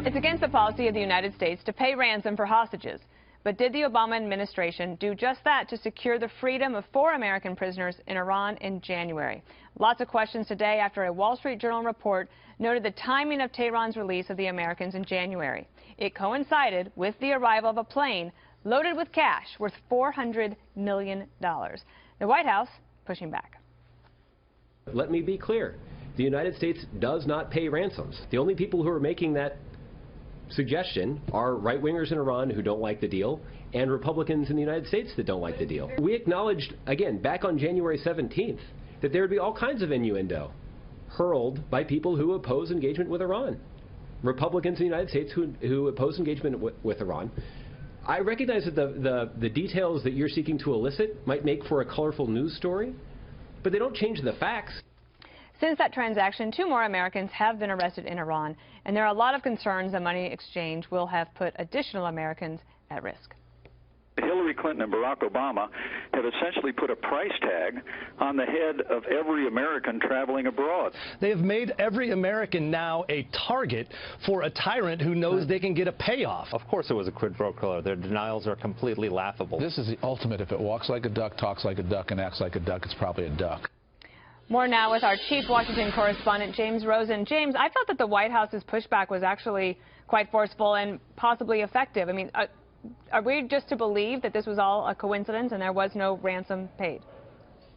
It's against the policy of the United States to pay ransom for hostages. But did the Obama administration do just that to secure the freedom of 4 American prisoners in Iran in January? Lots of questions today after a Wall Street Journal report noted the timing of Tehran's release of the Americans in January. It coincided with the arrival of a plane loaded with cash worth $400 million. The White House pushing back. Let me be clear. The United States does not pay ransoms. The only people who are making that suggestion are right-wingers in Iran who don't like the deal and Republicans in the United States that don't like the deal. We acknowledged, again, back on January 17th, that there would be all kinds of innuendo hurled by people who oppose engagement with Iran. Republicans in the United States who oppose engagement with Iran. I recognize that the details that you're seeking to elicit might make for a colorful news story, but they don't change the facts. Since that transaction, 2 more Americans have been arrested in Iran, and there are a lot of concerns the money exchange will have put additional Americans at risk. Hillary Clinton and Barack Obama have essentially put a price tag on the head of every American traveling abroad. They have made every American now a target for a tyrant who knows they can get a payoff. Of course it was a quid pro quo. Their denials are completely laughable. This is the ultimate. If it walks like a duck, talks like a duck, and acts like a duck, it's probably a duck. More now with our chief Washington correspondent, James Rosen. James, I thought that the White House's pushback was actually quite forceful and possibly effective. I mean, are we just to believe that this was all a coincidence and there was no ransom paid?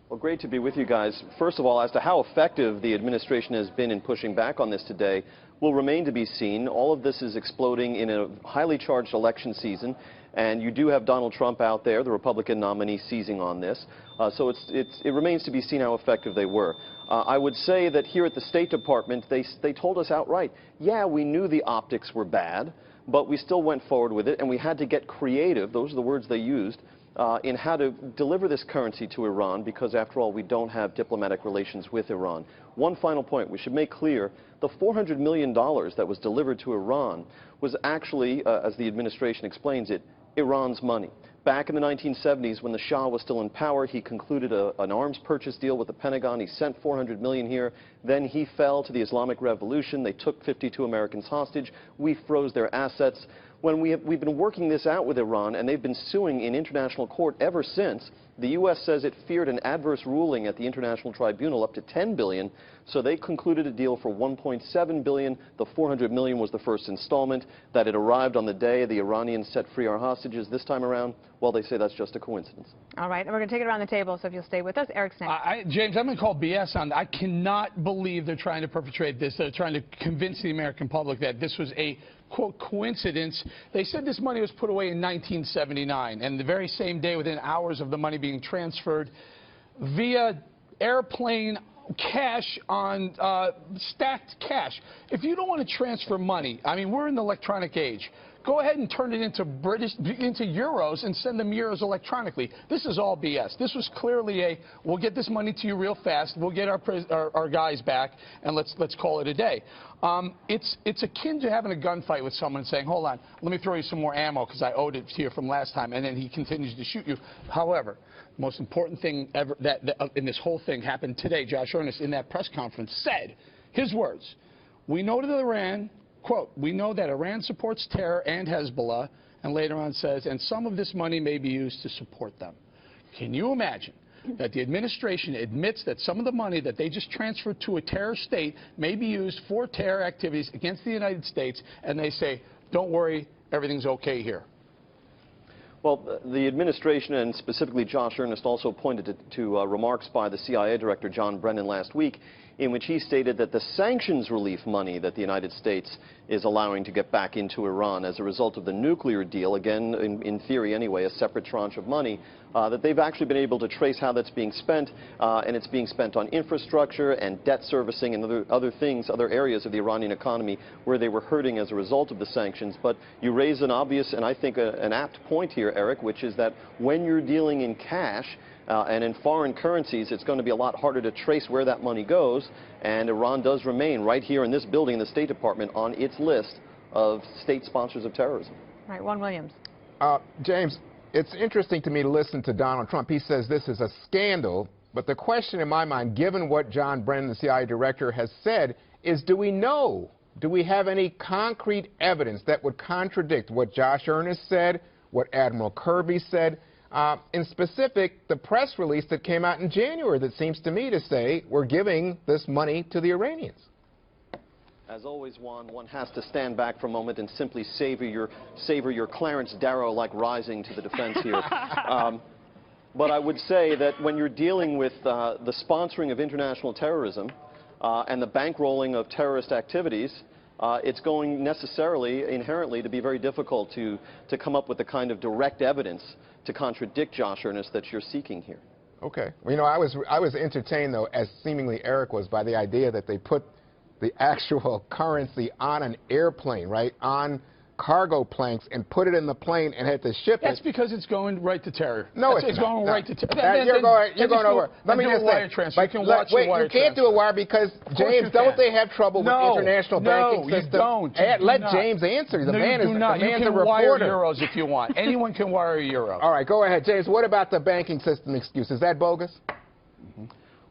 Well, great to be with you guys. First of all, as to how effective the administration has been in pushing back on this today will remain to be seen. All of this is exploding in a highly charged election season, and you do have Donald Trump out there, the Republican nominee, seizing on this. So it remains to be seen how effective they were. I would say that here at the State Department, they told us outright, yeah, we knew the optics were bad, but we still went forward with it, and we had to get creative, those are the words they used, in how to deliver this currency to Iran, because after all, we don't have diplomatic relations with Iran. One final point, we should make clear, the $400 million that was delivered to Iran was actually, as the administration explains it, Iran's money. Back in the 1970s, when the Shah was still in power, he concluded an arms purchase deal with the Pentagon. He sent $400 million here. Then he fell to the Islamic Revolution. They took 52 Americans hostage. We froze their assets. When we've been working this out with Iran, and they've been suing in international court ever since, the U.S. says it feared an adverse ruling at the International Tribunal up to $10 billion, so they concluded a deal for $1.7 billion. The $400 million was the first installment. That it arrived on the day the Iranians set free our hostages. This time around, well, they say that's just a coincidence. All right, and we're going to take it around the table, so if you'll stay with us. Eric's next. James, I'm going to call BS on that. I cannot believe they're trying to perpetrate this. They're trying to convince the American public that this was a, quote, coincidence. They said this money was put away in 1979, and the very same day, within hours of the money being transferred via airplane cash on stacked cash. If you don't want to transfer money, I mean, we're in the electronic age. Go ahead and turn it into euros and send them euros electronically. This is all BS. This was clearly we'll get this money to you real fast. We'll get our guys back, and let's call it a day. It's akin to having a gunfight with someone and saying, hold on, let me throw you some more ammo because I owed it to you from last time, and then he continues to shoot you. However, the most important thing ever that in this whole thing happened today, Josh Earnest in that press conference said, his words, we know that Iran, quote, we know that Iran supports terror and Hezbollah, and later on says, and some of this money may be used to support them. Can you imagine that the administration admits that some of the money that they just transferred to a terror state may be used for terror activities against the United States, and they say, don't worry, everything's okay here? Well, the administration, and specifically Josh Earnest, also pointed to remarks by the CIA Director John Brennan last week, in which he stated that the sanctions relief money that the United States is allowing to get back into Iran as a result of the nuclear deal, again, in theory anyway, a separate tranche of money, that they've actually been able to trace how that's being spent, and it's being spent on infrastructure and debt servicing and other things, other areas of the Iranian economy where they were hurting as a result of the sanctions. But you raise an obvious and I think an apt point here, Eric, which is that when you're dealing in cash, and in foreign currencies, it's going to be a lot harder to trace where that money goes, and Iran does remain right here in this building in the State Department on its list of state sponsors of terrorism. All right, Juan Williams. James, it's interesting to me to listen to Donald Trump. He says this is a scandal, but the question in my mind, given what John Brennan, the CIA director, has said, is do we know do we have any concrete evidence that would contradict what Josh Earnest said, what Admiral Kirby said, in specific, the press release that came out in January that seems to me to say we're giving this money to the Iranians? As always, Juan, one has to stand back for a moment and simply savor your Clarence Darrow-like rising to the defense here. But I would say that when you're dealing with the sponsoring of international terrorism and the bankrolling of terrorist activities, it's going necessarily, inherently, to be very difficult to come up with the kind of direct evidence to contradict Josh Earnest that you're seeking here. Okay. Well, you know, I was entertained, though, as seemingly Eric was, by the idea that they put the actual currency on an airplane, right, on cargo planks, and put it in the plane and had to ship it. That's because it's going right to terror. No, it's going right to terror. You're going over. Let me just say, you can't do a wire because, James, don't they have trouble with international banking system? No, you don't. Let James answer. The man's a reporter. You can wire euros if you want. Anyone can wire a euro. All right, go ahead, James. What about the banking system excuse? Is that bogus?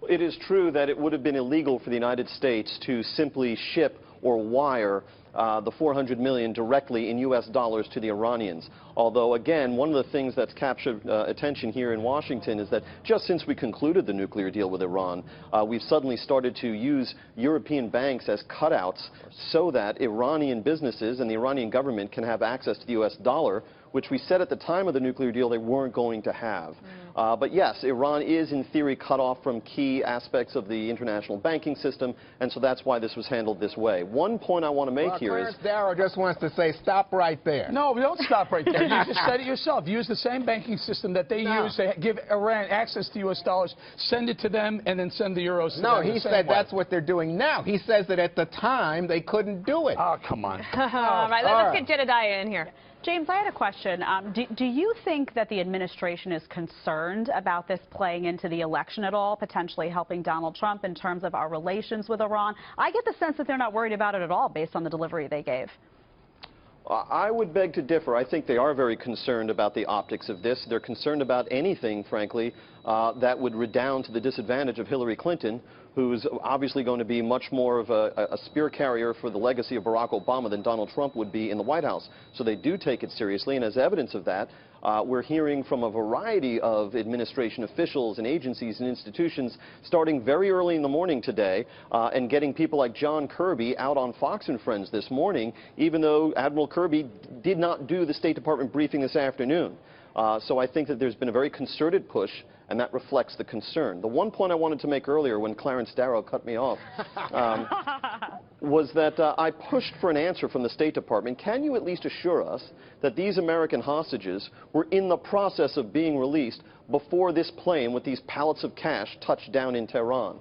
It is true that it would have been illegal for the United States to simply ship or wire the $400 million directly in U.S. dollars to the Iranians. Although, again, one of the things that's captured attention here in Washington is that just since we concluded the nuclear deal with Iran, we've suddenly started to use European banks as cutouts so that Iranian businesses and the Iranian government can have access to the U.S. dollar, which we said at the time of the nuclear deal they weren't going to have. But yes, Iran is in theory cut off from key aspects of the international banking system, and so that's why this was handled this way. One point I want to make here Clarence Darrow just wants to say, stop right there. No, we don't stop right there. You just said it yourself. Use the same banking system that they use to give Iran access to U.S. dollars, send it to them, and then send the euros to them. No, he said that's what they're doing now. He says that at the time they couldn't do it. Oh, come on. All right, let's get Jedediah in here. James, I had a question. Do you think that the administration is concerned about this playing into the election at all, potentially helping Donald Trump in terms of our relations with Iran? I get the sense that they're not worried about it at all based on the delivery they gave. I would beg to differ. I think they are very concerned about the optics of this. They're concerned about anything, frankly, that would redound to the disadvantage of Hillary Clinton, who's obviously going to be much more of a spear carrier for the legacy of Barack Obama than Donald Trump would be in the White House. So they do take it seriously, and as evidence of that, we're hearing from a variety of administration officials and agencies and institutions starting very early in the morning today and getting people like John Kirby out on Fox and Friends this morning, even though Admiral Kirby did not do the State Department briefing this afternoon. So I think that there's been a very concerted push, and that reflects the concern. The one point I wanted to make earlier when Clarence Darrow cut me off was that I pushed for an answer from the State Department. Can you at least assure us that these American hostages were in the process of being released before this plane with these pallets of cash touched down in Tehran?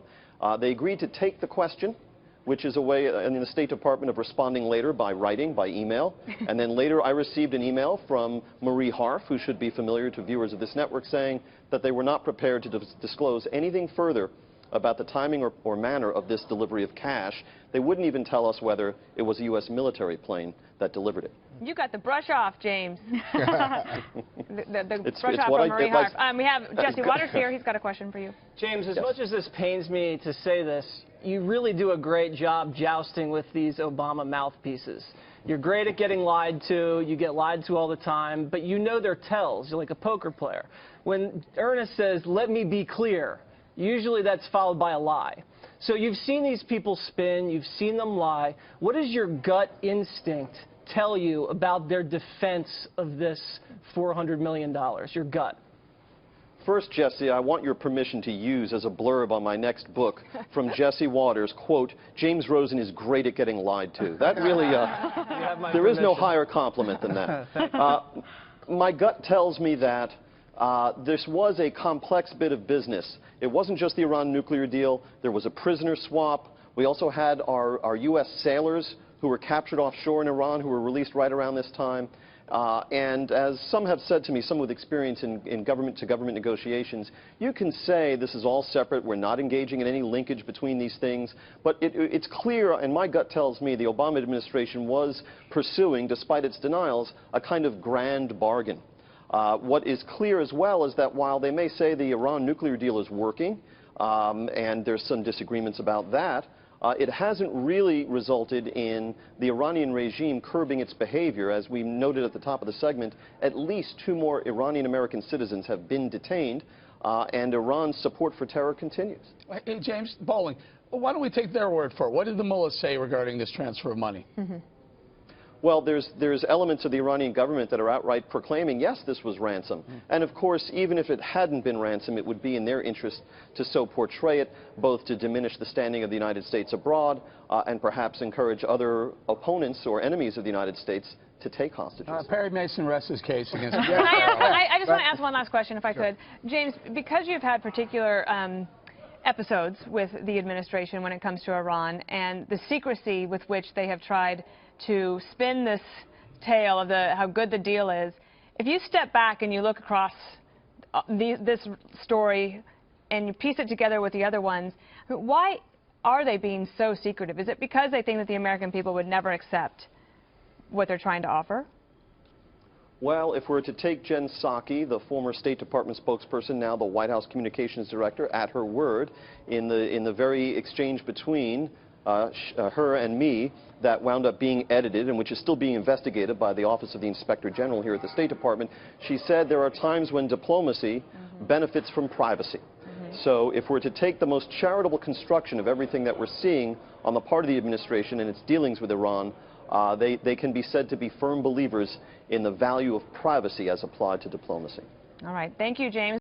They agreed to take the question, which is a way in the State Department of responding later by writing, by email. And then later I received an email from Marie Harf, who should be familiar to viewers of this network, saying that they were not prepared to disclose anything further about the timing or manner of this delivery of cash. They wouldn't even tell us whether it was a U.S. military plane that delivered it. You got the brush off, James. the brush off what from Marie Harf. We have Jesse Waters here. He's got a question for you. James, as much as this pains me to say this, you really do a great job jousting with these Obama mouthpieces. You're great at getting lied to. You get lied to all the time, but you know their tells. You're like a poker player. When Ernest says, "Let me be clear," usually that's followed by a lie. So you've seen these people spin. You've seen them lie. What does your gut instinct tell you about their defense of this $400 million? Your gut. First, Jesse, I want your permission to use as a blurb on my next book from Jesse Waters, quote, "James Rosen is great at getting lied to." That really, there is no higher compliment than that. My gut tells me that this was a complex bit of business. It wasn't just the Iran nuclear deal. There was a prisoner swap. We also had our U.S. sailors who were captured offshore in Iran who were released right around this time. And as some have said to me, some with experience in government-to-government negotiations, you can say this is all separate. We're not engaging in any linkage between these things. But it's clear, and my gut tells me, the Obama administration was pursuing, despite its denials, a kind of grand bargain. What is clear as well is that while they may say the Iran nuclear deal is working, and there's some disagreements about that, it hasn't really resulted in the Iranian regime curbing its behavior. As we noted at the top of the segment, at least 2 more Iranian-American citizens have been detained, and Iran's support for terror continues. Hey, James Bowling, why don't we take their word for it? What did the mullahs say regarding this transfer of money? Well, there's elements of the Iranian government that are outright proclaiming, yes, this was ransom. And of course, even if it hadn't been ransom, it would be in their interest to so portray it, both to diminish the standing of the United States abroad and perhaps encourage other opponents or enemies of the United States to take hostages. Perry Mason rests his case against I just want to ask one last question, if I could. James, because you've had particular episodes with the administration when it comes to Iran and the secrecy with which they have tried to spin this tale of how good the deal is, if you step back and you look across this story and you piece it together with the other ones, why are they being so secretive? Is it because they think that the American people would never accept what they're trying to offer? Well, if we're to take Jen Psaki, the former State Department spokesperson, now the White House Communications Director, at her word, in the very exchange between her and me that wound up being edited and which is still being investigated by the Office of the Inspector General here at the State Department, she said there are times when diplomacy benefits from privacy. So if we're to take the most charitable construction of everything that we're seeing on the part of the administration and its dealings with Iran, they can be said to be firm believers in the value of privacy as applied to diplomacy. All right. Thank you, James.